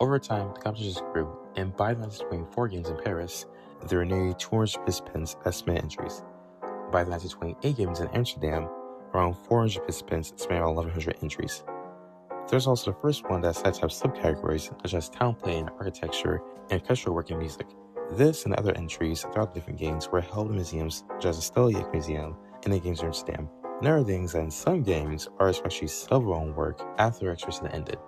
Over time, the competitions grew, and by the 1924 Games in Paris, there were nearly 200 participants that submitted entries. By the 1928 Games in Amsterdam, around 400 participants submitted 1,100 entries. There's also the first one that sets up subcategories such as town planning, architecture, and orchestral work in music. This and other entries throughout the different games were held in museums such as the Stedelijk Museum and the Games in Amsterdam. And there are things that in some games artists actually sell their own work after their exhibition ended.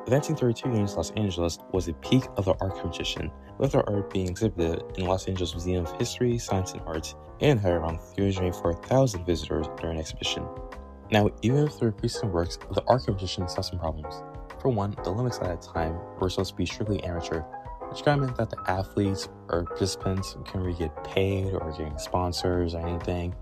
The 1932 Games Los Angeles was the peak of the art competition, with their art being exhibited in the Los Angeles Museum of History, Science, and Arts, and had around 384,000 visitors during the exhibition. Now, even with the recent works, the art competition saw some problems. For one, the Olympics at that time were supposed to be strictly amateur, which kind of meant that the athletes or participants couldn't really get paid or getting sponsors or anything.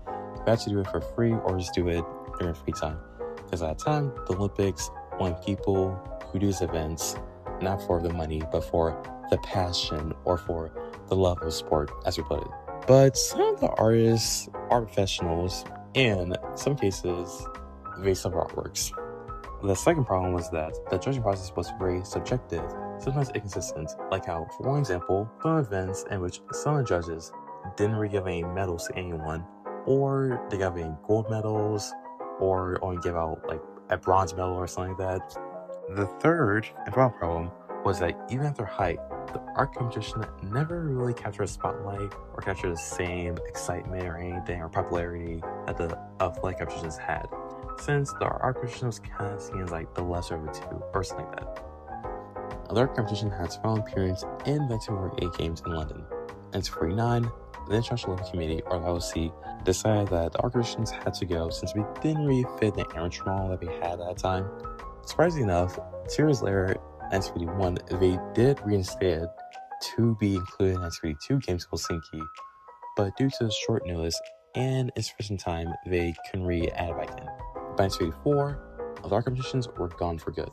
They had to do it for free or just do it during free time. Because at that time, the Olympics wanted people who do these events not for the money, but for the passion or for the love of sport, as we put it. But some of the artists are professionals, and in some cases, they sell artworks. The second problem was that the judging process was very subjective, sometimes inconsistent, like how, for one example, some events in which some of the judges didn't really give any medals to anyone, or they gave any gold medals, or only give out like a bronze medal or something like that. The third and final problem was that even at their height, the art competition never really captured a spotlight or captured the same excitement or anything or popularity that the athletic competitions had, since the art competition was kind of seen as like the lesser of the two or something like that. The art competition had its final appearance in the 1948 Games in London. In 1949, the International Olympic Committee, or the IOC, decided that the art competitions had to go since we didn't really fit the amateur model that we had at that time. Surprisingly enough, 2 years later, in 1951, they did reinstate it to be included in the 1952 Games in Helsinki, but due to the short notice and insufficient time, they couldn't re-add it back in. By 1984, the art competitions were gone for good.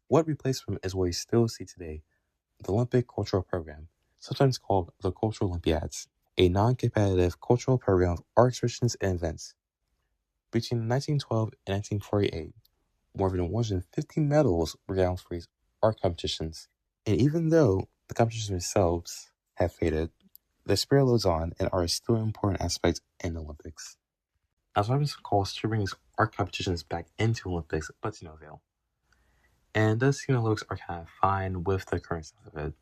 What replaced them is what we still see today, the Olympic Cultural Program, sometimes called the Cultural Olympiads, a non-competitive cultural program of art exhibitions and events. Between 1912 and 1948, more than 150 medals were given for these art competitions. And even though the competitions themselves have faded, the spirit lives on and are still an important aspect in the Olympics. As one calls to bring these art competitions back into Olympics, but to no avail. And it does seem the Olympics are kind of fine with the current state of it.